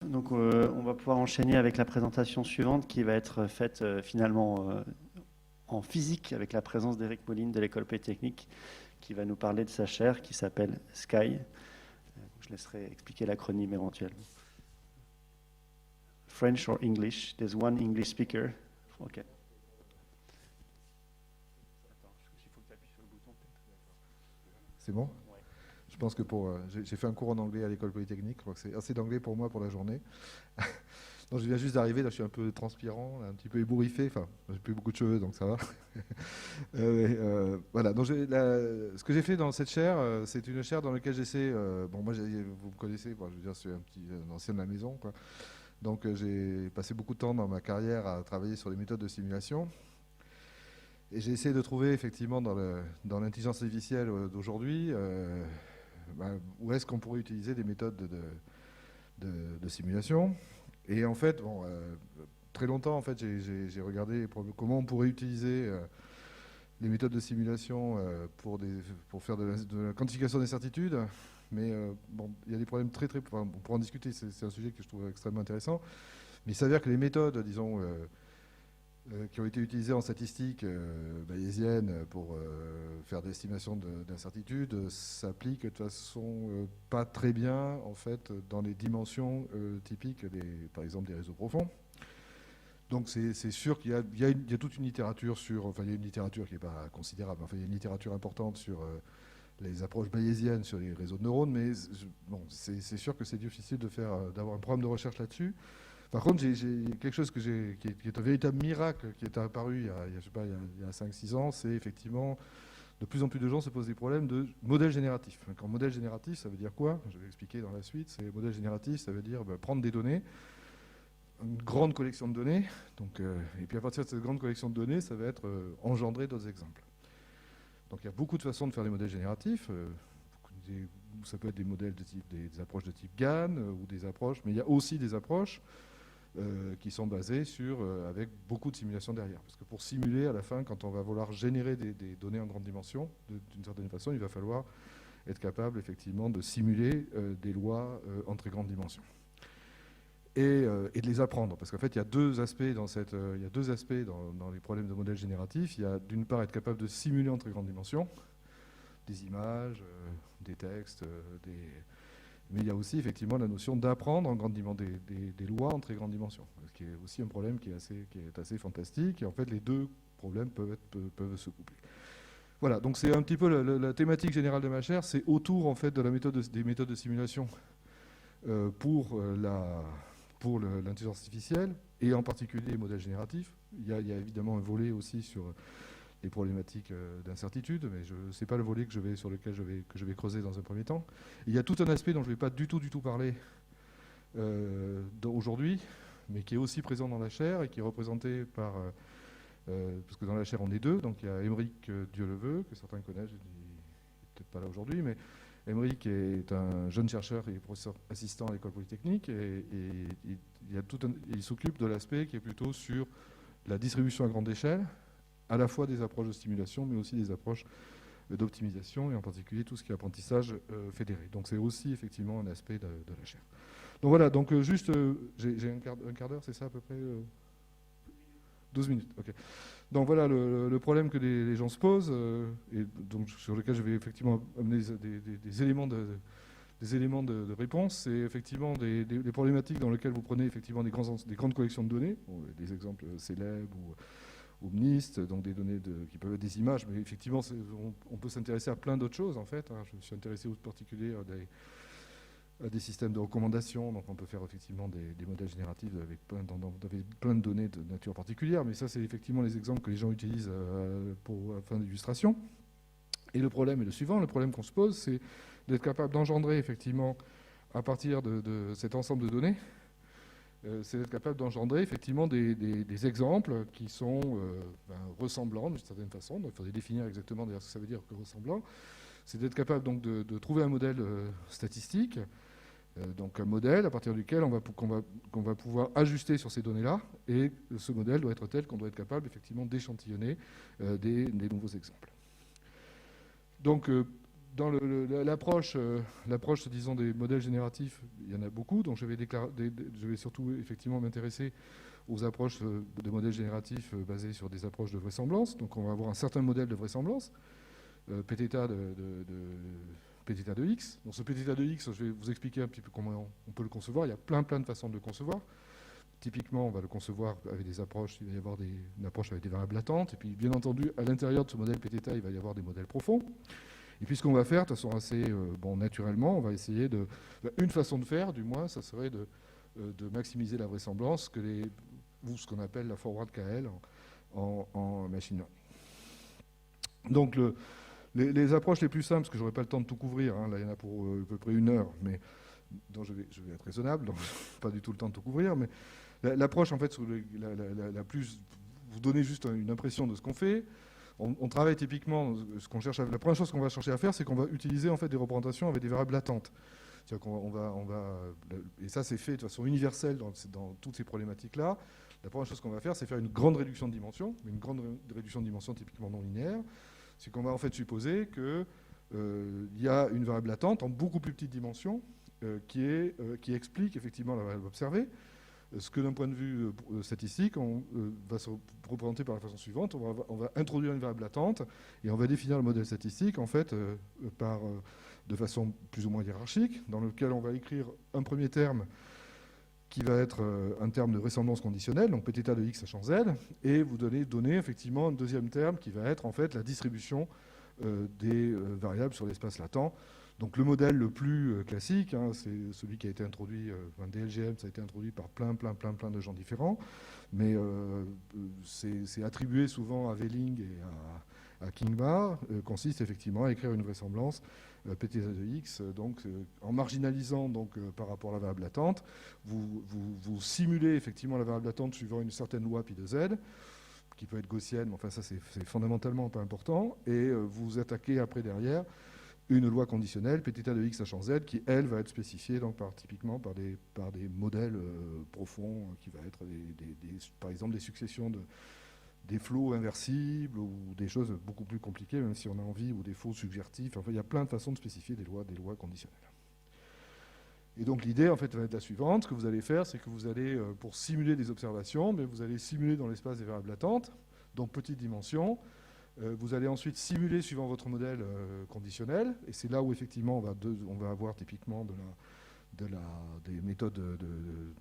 Donc, on va pouvoir enchaîner avec la présentation suivante qui va être faite finalement en physique avec la présence d'Éric Moline de l'École Polytechnique qui va nous parler de sa chaire qui s'appelle SKY. Je laisserai expliquer l'acronyme éventuellement. French or English? There's one English speaker. Okay. C'est bon? Je pense que j'ai fait un cours en anglais à l'école polytechnique. Je crois que c'est assez d'anglais pour moi pour la journée. Donc, je viens juste d'arriver, là je suis un peu transpirant, un petit peu ébouriffé. Enfin, j'ai plus beaucoup de cheveux, donc ça va. Voilà. Donc, ce que j'ai fait dans cette chaire, c'est une chaire dans laquelle j'essaie. Bon, moi, vous me connaissez. Bon, je veux dire, je suis un ancien de la maison, quoi. Donc, j'ai passé beaucoup de temps dans ma carrière à travailler sur les méthodes de simulation. Et j'ai essayé de trouver effectivement dans l'intelligence artificielle d'aujourd'hui où est-ce qu'on pourrait utiliser des méthodes de simulation. Et en fait, très longtemps, en fait, j'ai regardé comment on pourrait utiliser les méthodes de simulation pour faire de la quantification des certitudes. Mais il y a des problèmes très... on pourra en discuter, c'est un sujet que je trouve extrêmement intéressant. Mais il s'avère que les méthodes, disons... qui ont été utilisées en statistique bayésienne pour faire des estimations d'incertitude s'appliquent de toute façon pas très bien en fait dans les dimensions typiques par exemple des réseaux profonds. Donc c'est sûr qu'il y a toute une littérature il y a une littérature qui n'est pas considérable, il y a une littérature importante sur les approches bayésiennes sur les réseaux de neurones, mais c'est sûr que c'est difficile d'avoir un programme de recherche là-dessus. Par contre, j'ai quelque chose qui est un véritable miracle qui est apparu il y a 5-6 ans, c'est effectivement, de plus en plus de gens se posent des problèmes de modèles génératifs. Quand modèle génératif, ça veut dire quoi? Je vais expliquer dans la suite. Modèle génératif, ça veut dire prendre des données, une grande collection de données, et puis à partir de cette grande collection de données, ça va être engendrer d'autres exemples. Donc il y a beaucoup de façons de faire des modèles génératifs. Ça peut être des modèles des approches de type GAN ou des approches, mais il y a aussi des approches qui sont basées avec beaucoup de simulation derrière. Parce que pour simuler, à la fin, quand on va vouloir générer des données en grande dimension, d'une certaine façon, il va falloir être capable effectivement de simuler des lois en très grande dimension. Et de les apprendre. Parce qu'en fait, il y a deux aspects dans les problèmes de modèles génératifs. Il y a d'une part être capable de simuler en très grande dimension, des images, des textes, mais il y a aussi effectivement la notion d'apprendre en grande dimension des lois en très grande dimension, ce qui est aussi un problème qui est assez fantastique. Et en fait, les deux problèmes peuvent se coupler. Voilà, donc c'est un petit peu la thématique générale de ma chaire, c'est autour en fait de des méthodes de simulation pour l'intelligence artificielle et en particulier les modèles génératifs. Il y a évidemment un volet aussi sur les problématiques d'incertitude, mais ce n'est pas le volet sur lequel je vais creuser dans un premier temps. Il y a tout un aspect dont je ne vais pas du tout parler aujourd'hui, mais qui est aussi présent dans la chaire et qui est représenté par... parce que dans la chaire, on est deux, donc il y a Aymeric Dieuleveux, que certains connaissent, il n'est peut-être pas là aujourd'hui, mais Aymeric est un jeune chercheur et professeur assistant à l'École Polytechnique, et il s'occupe de l'aspect qui est plutôt sur la distribution à grande échelle, à la fois des approches de stimulation, mais aussi des approches d'optimisation, et en particulier tout ce qui est apprentissage fédéré. Donc c'est aussi effectivement un aspect de la chaire. Donc voilà, donc juste, j'ai un quart d'heure, c'est ça à peu près 12 minutes, ok. Donc voilà le problème que les gens se posent, et donc sur lequel je vais effectivement amener des éléments de réponse. C'est effectivement des problématiques dans lesquelles vous prenez effectivement des grandes collections de données, des exemples célèbres ou MNIST, donc des données qui peuvent être des images, mais effectivement on peut s'intéresser à plein d'autres choses en fait. Je me suis intéressé en particulier à des systèmes de recommandation, donc on peut faire effectivement des modèles génératifs avec plein de données de nature particulière, mais ça c'est effectivement les exemples que les gens utilisent à fin d'illustration. Et le problème est le suivant, le problème qu'on se pose, c'est d'être capable d'engendrer effectivement à partir de cet ensemble de données, c'est d'être capable d'engendrer effectivement des exemples qui sont ressemblants d'une certaine façon. Donc il faudrait définir exactement d'ailleurs ce que ça veut dire que ressemblant. C'est d'être capable donc de trouver un modèle statistique, donc un modèle à partir duquel qu'on va pouvoir ajuster sur ces données-là, et ce modèle doit être tel qu'on doit être capable effectivement d'échantillonner des nouveaux exemples. Donc dans l'approche, disons, des modèles génératifs, il y en a beaucoup. Donc je vais surtout effectivement m'intéresser aux approches de modèles génératifs basés sur des approches de vraisemblance. Donc on va avoir un certain modèle de vraisemblance, Pθ de x. Donc ce Pθ de x, je vais vous expliquer un petit peu comment on peut le concevoir. Il y a plein de façons de le concevoir. Typiquement, on va le concevoir avec des approches, il va y avoir une approche avec des variables latentes. Et puis, bien entendu, à l'intérieur de ce modèle Pθ, il va y avoir des modèles profonds. Et puis, ce qu'on va faire, de façon assez naturellement, on va essayer de... Une façon de faire, du moins, ça serait de maximiser la vraisemblance ou ce qu'on appelle la forward KL en machine learning. Donc, les approches les plus simples, parce que je n'aurai pas le temps de tout couvrir, hein, là, il y en a pour à peu près 1 heure, mais dont je vais être raisonnable, donc pas du tout le temps de tout couvrir, mais l'approche, en fait, la plus... Vous donnez juste une impression de ce qu'on fait. On travaille typiquement, la première chose qu'on va chercher à faire, c'est qu'on va utiliser en fait des représentations avec des variables latentes. C'est-à-dire et ça c'est fait de façon universelle dans toutes ces problématiques-là. La première chose qu'on va faire, c'est faire une grande réduction de dimension, une grande réduction de dimension typiquement non linéaire. C'est qu'on va en fait supposer qu'il y a une variable latente en beaucoup plus petite dimension qui explique effectivement la variable observée. Ce que d'un point de vue statistique, on va se représenter par la façon suivante. On va introduire une variable latente et on va définir le modèle statistique en fait de façon plus ou moins hiérarchique, dans lequel on va écrire un premier terme qui va être un terme de vraisemblance conditionnelle, donc Pθ de x sachant z, et vous donner effectivement un deuxième terme qui va être en fait la distribution des variables sur l'espace latent. Donc le modèle le plus classique, hein, c'est celui qui a été introduit, DLGM, ça a été introduit par plein de gens différents, mais c'est attribué souvent à Welling et à Kingma, consiste effectivement à écrire une vraisemblance Pθ de x, donc en marginalisant donc, par rapport à la variable latente, vous simulez effectivement la variable latente suivant une certaine loi pi de z, qui peut être gaussienne, mais enfin ça c'est fondamentalement pas important, et vous attaquez après derrière une loi conditionnelle, Pθ de x sachant z, qui, elle, va être spécifiée donc, typiquement par des modèles profonds, qui va être, par exemple, des successions des flots inversibles ou des choses beaucoup plus compliquées, même si on a envie, ou des faux subjectifs. Enfin, il y a plein de façons de spécifier des lois conditionnelles. Et donc l'idée, en fait, va être la suivante. Ce que vous allez faire, c'est que vous allez, pour simuler des observations, mais vous allez simuler dans l'espace des variables latentes, donc petite dimension. Vous allez ensuite simuler suivant votre modèle conditionnel, et c'est là où effectivement on va avoir typiquement des méthodes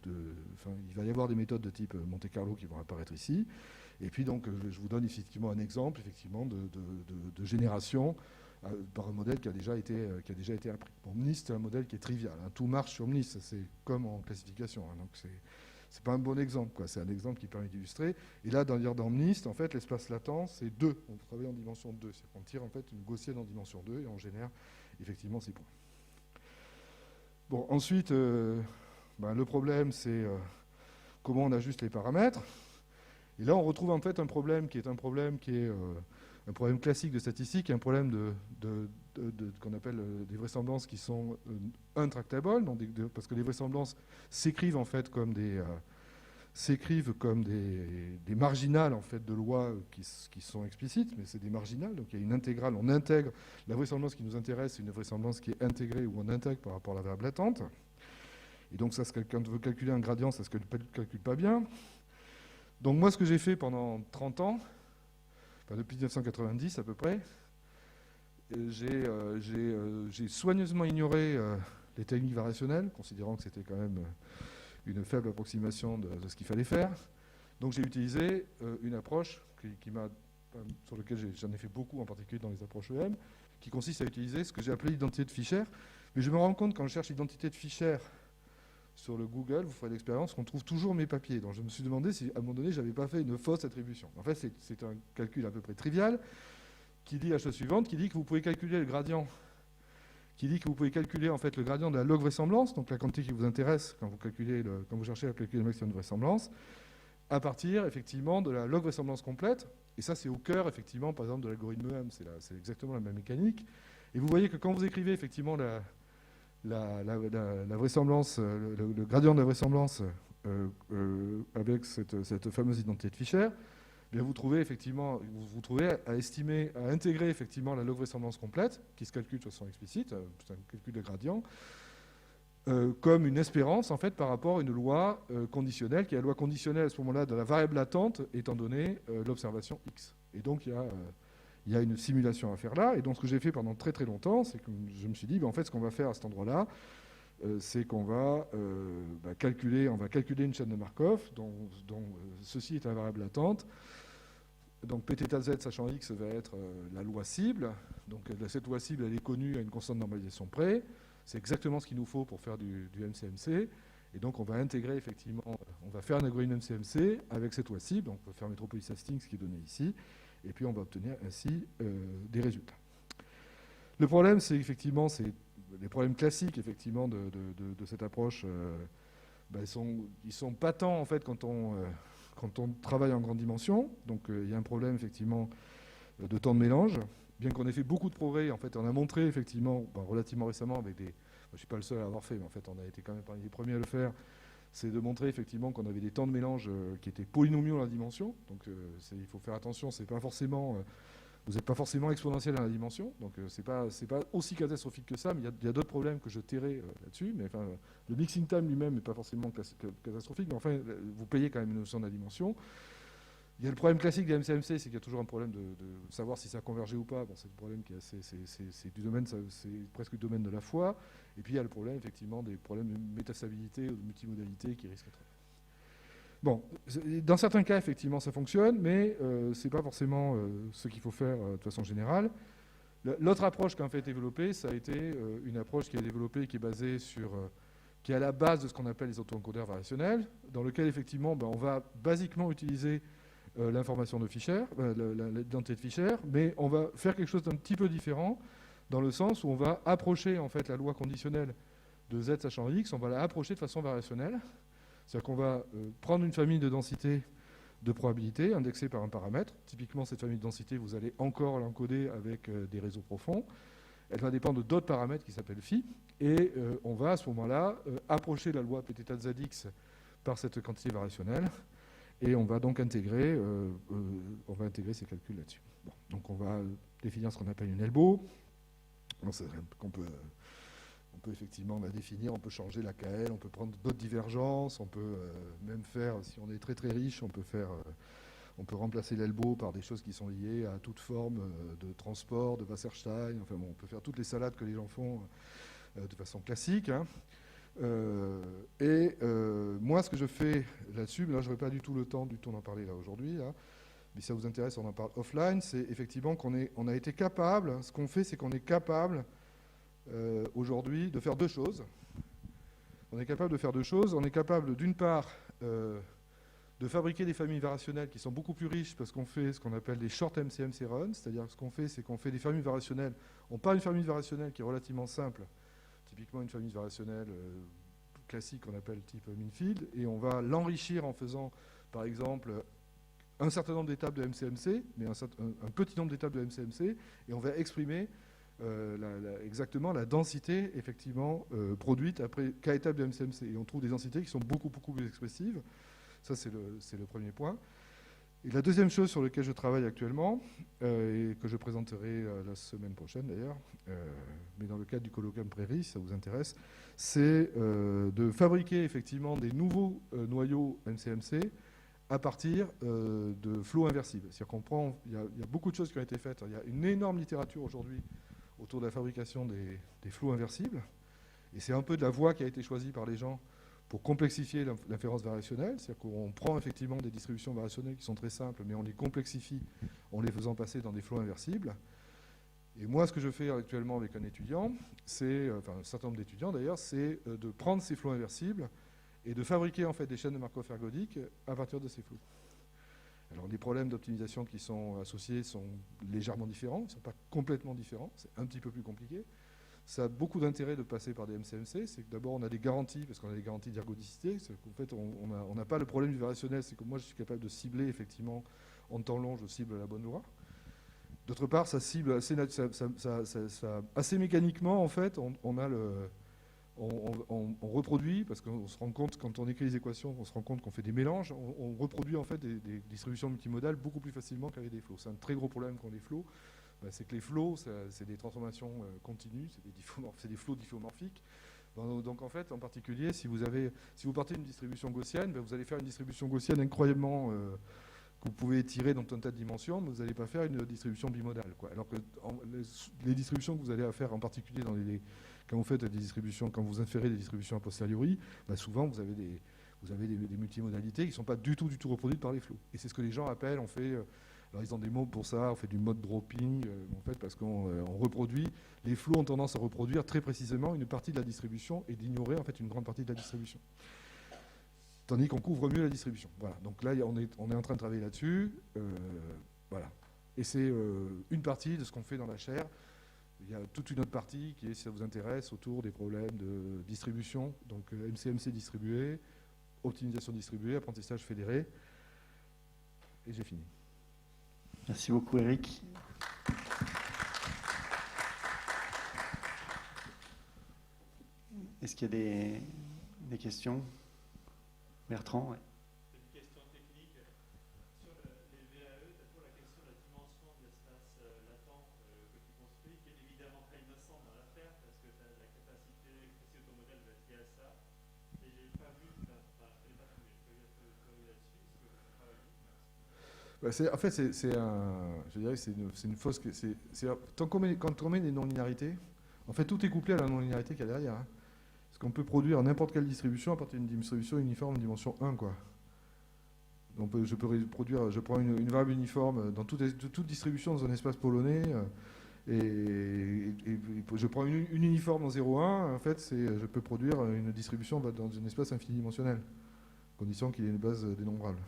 il va y avoir des méthodes de type Monte Carlo qui vont apparaître ici. Et puis donc je vous donne effectivement un exemple effectivement de génération par un modèle qui a déjà été appris. Bon, MNIST, c'est un modèle qui est trivial, hein. Tout marche sur MNIST, c'est comme en classification, hein. Donc c'est pas un bon exemple, quoi. C'est un exemple qui permet d'illustrer. Et là, dans MNIST, en fait, l'espace latent, c'est 2. On travaille en dimension 2. C'est qu'on tire en fait une gaussienne en dimension 2 et on génère effectivement ces points. Bon, ensuite, le problème, c'est comment on ajuste les paramètres. Et là, on retrouve en fait un problème qui est un problème classique de statistique, un problème qu'on appelle des vraisemblances qui sont intractables, parce que les vraisemblances s'écrivent en fait comme des marginales en fait de lois qui sont explicites, mais c'est des marginales, donc il y a une intégrale, on intègre la vraisemblance qui nous intéresse, c'est une vraisemblance qui est intégrée ou on intègre par rapport à la variable latente. Et donc ça, quand on veut calculer un gradient, ça ne se calcule pas bien. Donc moi, ce que j'ai fait pendant 30 ans, depuis 1990 à peu près, j'ai soigneusement ignoré les techniques variationnelles, considérant que c'était quand même une faible approximation de ce qu'il fallait faire. Donc j'ai utilisé une approche sur laquelle j'en ai fait beaucoup, en particulier dans les approches EM, qui consiste à utiliser ce que j'ai appelé l'identité de Fisher. Mais je me rends compte quand je cherche l'identité de Fisher sur le Google, vous ferez l'expérience qu'on trouve toujours mes papiers. Donc je me suis demandé si à un moment donné, je n'avais pas fait une fausse attribution. En fait, c'est un calcul à peu près trivial qui dit la chose suivante, qui dit que vous pouvez calculer le gradient, en fait le gradient de la log vraisemblance, donc la quantité qui vous intéresse quand vous cherchez à calculer le maximum de vraisemblance, à partir effectivement de la log vraisemblance complète. Et ça, c'est au cœur effectivement, par exemple, de l'algorithme EM. C'est exactement la même mécanique. Et vous voyez que quand vous écrivez effectivement la vraisemblance, le gradient de la vraisemblance avec cette fameuse identité de Fisher, bien vous trouvez effectivement, vous trouvez à estimer, à intégrer effectivement la log-vraisemblance complète, qui se calcule de façon explicite, c'est un calcul de gradient, comme une espérance en fait par rapport à une loi conditionnelle, qui est la loi conditionnelle à ce moment-là de la variable latente, étant donné l'observation x. Et donc il y a une simulation à faire là. Et donc ce que j'ai fait pendant très très longtemps, c'est que je me suis dit, en fait, ce qu'on va faire à cet endroit-là, c'est qu'on va calculer une chaîne de Markov dont ceci est la variable latente. Donc Pθz sachant x va être la loi cible. Donc cette loi cible, elle est connue à une constante de normalisation près. C'est exactement ce qu'il nous faut pour faire du MCMC. Et donc on va intégrer effectivement, on va faire un algorithme MCMC avec cette loi cible. Donc on va faire Metropolis Hastings qui est donné ici. Et puis on va obtenir ainsi des résultats. Le problème, c'est effectivement, c'est les problèmes classiques effectivement de cette approche. Ils sont patents en fait quand on travaille en grande dimension. Donc il y a un problème effectivement de temps de mélange. Bien qu'on ait fait beaucoup de progrès, en fait, on a montré effectivement, relativement récemment, avec des, je ne suis pas le seul à l'avoir fait, mais en fait, on a été quand même parmi les premiers à le faire, c'est de montrer effectivement qu'on avait des temps de mélange qui étaient polynomiaux dans la dimension. Donc il faut faire attention, c'est pas forcément, vous n'êtes pas forcément exponentiel dans la dimension, donc c'est pas aussi catastrophique que ça, mais il y a d'autres problèmes que je tairai là-dessus. Mais enfin, le mixing time lui-même n'est pas forcément catastrophique, mais enfin, vous payez quand même une notion de la dimension. Il y a le problème classique des MCMC, c'est qu'il y a toujours un problème de savoir si ça convergé ou pas. Bon, c'est le problème qui est c'est du domaine, c'est presque du domaine de la foi. Et puis il y a le problème effectivement des problèmes de métastabilité ou de multimodalité qui risquent d'être. Bon, dans certains cas effectivement ça fonctionne, mais c'est pas forcément ce qu'il faut faire de façon générale. L'autre approche qui a en fait développée, ça a été une approche qui est développée, qui est basée sur qui est à la base de ce qu'on appelle les auto-encodeurs variationnels, dans lequel effectivement on va basiquement utiliser l'information de Fisher, l'identité de Fisher, mais on va faire quelque chose d'un petit peu différent, dans le sens où on va approcher en fait la loi conditionnelle de z sachant x, on va la approcher de façon variationnelle. C'est-à-dire qu'on va prendre une famille de densité de probabilité indexée par un paramètre. Typiquement, cette famille de densité, vous allez encore l'encoder avec des réseaux profonds. Elle va dépendre d'autres paramètres qui s'appellent phi. Et on va à ce moment-là approcher la loi Pθzx par cette quantité variationnelle. Et on va donc intégrer, ces calculs là-dessus. Bon, donc on va définir ce qu'on appelle une elbow. On peut effectivement la définir, on peut changer la KL, on peut prendre d'autres divergences, on peut même faire, si on est très très riche, on peut remplacer l'elbow par des choses qui sont liées à toute forme de transport, de Wasserstein. Enfin bon, on peut faire toutes les salades que les gens font de façon classique. Hein. Moi, ce que je fais là-dessus, mais là, je n'aurai pas du tout le temps d'en parler là aujourd'hui, là, mais si ça vous intéresse, on en parle offline, c'est effectivement qu'on a été capable, ce qu'on fait, c'est qu'on est capable aujourd'hui de faire deux choses. On est capable de faire deux choses. On est capable, d'une part, de fabriquer des familles variationnelles qui sont beaucoup plus riches parce qu'on fait ce qu'on appelle des short MCMC runs, c'est-à-dire ce qu'on fait, c'est qu'on fait des familles variationnelles. On part une famille variationnelle qui est relativement simple, typiquement une famille variationnelle classique qu'on appelle type Minfield, et on va l'enrichir en faisant, par exemple, un certain nombre d'étapes de MCMC, mais un petit nombre d'étapes de MCMC, et on va exprimer exactement la densité effectivement produite après K étapes de MCMC. Et on trouve des densités qui sont beaucoup plus expressives. Ça, c'est le premier point. Et la deuxième chose sur laquelle je travaille actuellement, et que je présenterai la semaine prochaine d'ailleurs, mais dans le cadre du colloquium Prairie, si ça vous intéresse, c'est de fabriquer effectivement des nouveaux noyaux MCMC à partir de flots inversibles. C'est-à-dire qu'on prend, il y a beaucoup de choses qui ont été faites. Il y a une énorme littérature aujourd'hui autour de la fabrication des flots inversibles. Et c'est un peu de la voie qui a été choisie par les gens pour complexifier l'inférence variationnelle. C'est-à-dire qu'on prend effectivement des distributions variationnelles qui sont très simples, mais on les complexifie en les faisant passer dans des flots inversibles. Et moi, ce que je fais actuellement avec un étudiant, un certain nombre d'étudiants d'ailleurs, c'est de prendre ces flots inversibles et de fabriquer en fait des chaînes de Markov ergodiques à partir de ces flots. Alors les problèmes d'optimisation qui sont associés sont légèrement différents, ils ne sont pas complètement différents, c'est un petit peu plus compliqué. Ça a beaucoup d'intérêt de passer par des MCMC, c'est que d'abord on a des garanties, parce qu'on a des garanties d'ergodicité, c'est qu'en fait on n'a pas le problème du variationnel, c'est que moi je suis capable de cibler effectivement en temps long, je cible la bonne loi. D'autre part, ça cible assez mécaniquement, en fait, on on reproduit, parce qu'on se rend compte, quand on écrit les équations, on se rend compte qu'on fait des mélanges, on reproduit en fait des distributions multimodales beaucoup plus facilement qu'avec des flots. C'est un très gros problème qu'ont les flots, c'est que les flots, c'est des transformations continues, c'est des flots diffeomorphiques. Donc en fait, en particulier, si vous partez d'une distribution gaussienne, vous allez faire une distribution gaussienne incroyablement que vous pouvez étirer dans tout un tas de dimensions, mais vous n'allez pas faire une distribution bimodale, quoi. Alors que les distributions que vous allez faire, en particulier quand vous faites des distributions, quand vous inférez des distributions a posteriori, souvent vous avez des multimodalités qui ne sont pas du tout reproduites par les flots. Et c'est ce que les gens appellent, alors ils ont des mots pour ça, on fait du mode dropping, en fait, parce qu'on reproduit, les flots ont tendance à reproduire très précisément une partie de la distribution et d'ignorer en fait une grande partie de la distribution. Tandis qu'on couvre mieux la distribution. Voilà. Donc là, on est en train de travailler là-dessus. Voilà. Et c'est une partie de ce qu'on fait dans la chaire. Il y a toute une autre partie qui est, si ça vous intéresse, autour des problèmes de distribution. Donc MCMC distribué, optimisation distribuée, apprentissage fédéré. Et j'ai fini. Merci beaucoup, Eric. Est-ce qu'il y a des questions? Bertrand, ouais. C'est une question technique. Sur les VAE, tu as toujours la question de la dimension de l'espace latent que tu construis, qui est évidemment très innocente dans l'affaire, parce que la capacité d'expresser ton modèle va être liée à ça. Et je n'ai pas vu, je ne connais pas tout, mais je peux dire que là-dessus, est-ce que vous travaillez? En fait, je dirais que c'est une fausse. Quand on met des non-linéarités, en fait, tout est couplé à la non-linéarité qu'il y a derrière. Hein. Parce qu'on peut produire n'importe quelle distribution à partir d'une distribution uniforme dimension 1, quoi. Donc, je prends une variable uniforme dans toute distribution dans un espace polonais, et je prends une uniforme en 0,1. En fait, je peux produire une distribution dans un espace infinidimensionnel, condition qu'il y ait une base dénombrable.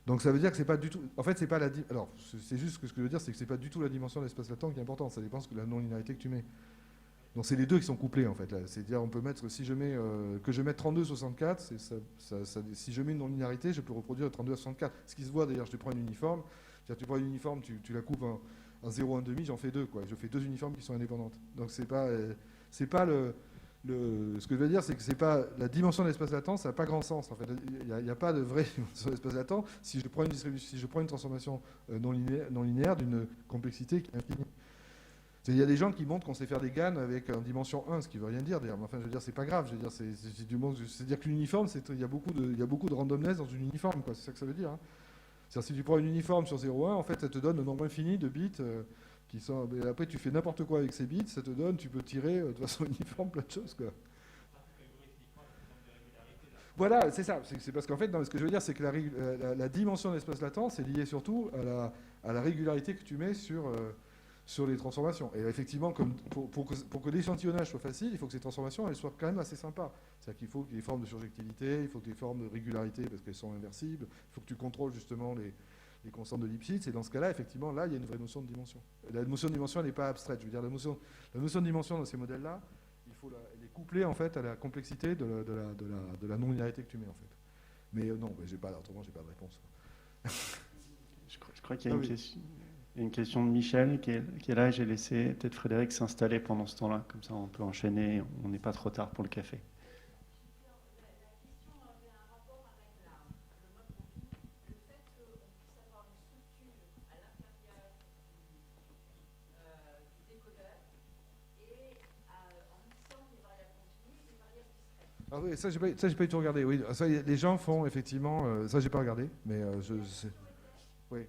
Donc ça veut dire que c'est pas du tout. En fait, c'est pas la. Alors, c'est juste que ce que je veux dire, c'est que c'est pas du tout la dimension de l'espace latent qui est importante. Ça dépend de la non-linéarité que tu mets. Donc c'est les deux qui sont couplés en fait. C'est-à-dire on peut mettre, si je mets 32-64, si je mets une non-linéarité, je peux reproduire le 32 à 64. Ce qui se voit d'ailleurs, je te prends une uniforme. Tu prends une uniforme, tu la coupes en 0,1,5, j'en fais deux, quoi. Je fais deux uniformes qui sont indépendantes. Donc c'est pas ce que je veux dire, c'est que c'est pas la dimension de l'espace latent, ça n'a pas grand sens. En fait, il n'y a pas de vraie dimension de l'espace latent si je prends une transformation non linéaire d'une complexité qui est infinie. Il y a des gens qui montrent qu'on sait faire des GAN avec en dimension 1, ce qui ne veut rien dire d'ailleurs. Mais enfin, je veux dire, c'est pas grave. Je veux dire, c'est-à-dire que l'uniforme, il y a beaucoup de randomness dans une uniforme, quoi. C'est ça que ça veut dire. Hein. C'est-à-dire, si tu prends une uniforme sur 0,1, en fait, ça te donne un nombre infini de bits qui sont. Et après, tu fais n'importe quoi avec ces bits, ça te donne, tu peux tirer de façon uniforme plein de choses, quoi. Voilà, c'est ça. C'est parce qu'en fait, ce que je veux dire, c'est que la dimension de l'espace latent, c'est lié surtout à la régularité que tu mets sur les transformations. Et effectivement, pour que l'échantillonnage soit facile, il faut que ces transformations elles soient quand même assez sympas. C'est-à-dire qu'il faut qu'il y ait des formes de surjectivité, il faut qu'il y ait des formes de régularité parce qu'elles sont inversibles, il faut que tu contrôles justement les constantes de Lipschitz. Et dans ce cas-là, effectivement, là, il y a une vraie notion de dimension. La notion de dimension, elle n'est pas abstraite. Je veux dire, la notion de dimension dans ces modèles-là, elle est couplée en fait à la complexité de la non-linéarité que tu mets en fait. Mais non, autrement, j'ai pas de réponse. Je crois qu'il y a une question de Michel qui est là. J'ai laissé peut-être Frédéric s'installer pendant ce temps-là. Comme ça, on peut enchaîner. On n'est pas trop tard pour le café. Ah oui, ça, j'ai pas eu tout regardé. Oui, ça, les gens font effectivement. Ça, j'ai pas regardé, mais je sais. Oui.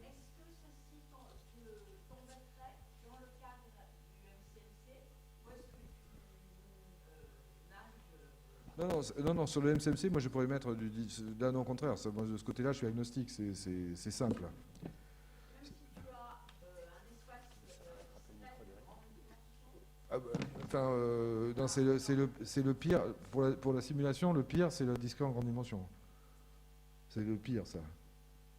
Non, sur le MCMC, moi je pourrais mettre là, non, au contraire, moi, de ce côté-là, je suis agnostique, c'est simple. Enfin, c'est le pire, pour la simulation, le pire, c'est le discret en grande dimension. C'est le pire, ça.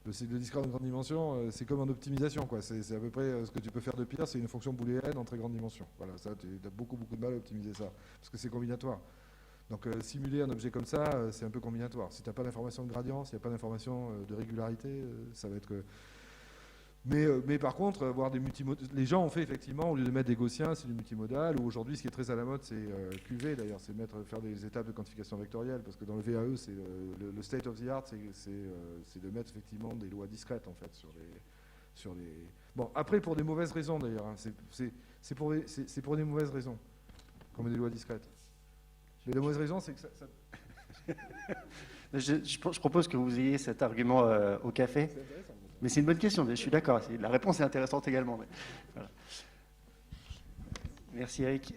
Le discret en grande dimension, c'est comme en optimisation, quoi. C'est à peu près ce que tu peux faire de pire, c'est une fonction booléenne en très grande dimension. Voilà, ça, tu as beaucoup de mal à optimiser ça, parce que c'est combinatoire. Donc simuler un objet comme ça, c'est un peu combinatoire. Si tu n'as pas d'information de gradient, s'il n'y a pas d'information de régularité, ça va être que... Mais par contre, avoir des les gens ont fait effectivement, au lieu de mettre des gaussiens, c'est du multimodal. Ou aujourd'hui, ce qui est très à la mode, c'est QV d'ailleurs, c'est faire des étapes de quantification vectorielle. Parce que dans le VAE, c'est le state of the art, c'est de mettre effectivement des lois discrètes en fait sur les. Bon, après pour des mauvaises raisons d'ailleurs. Hein, c'est pour des mauvaises raisons qu'on met des lois discrètes. Mais la mauvaise raison, c'est que ça... Je propose que vous ayez cet argument au café. Mais c'est une bonne question, je suis d'accord. La réponse est intéressante également. Mais voilà. Merci Eric.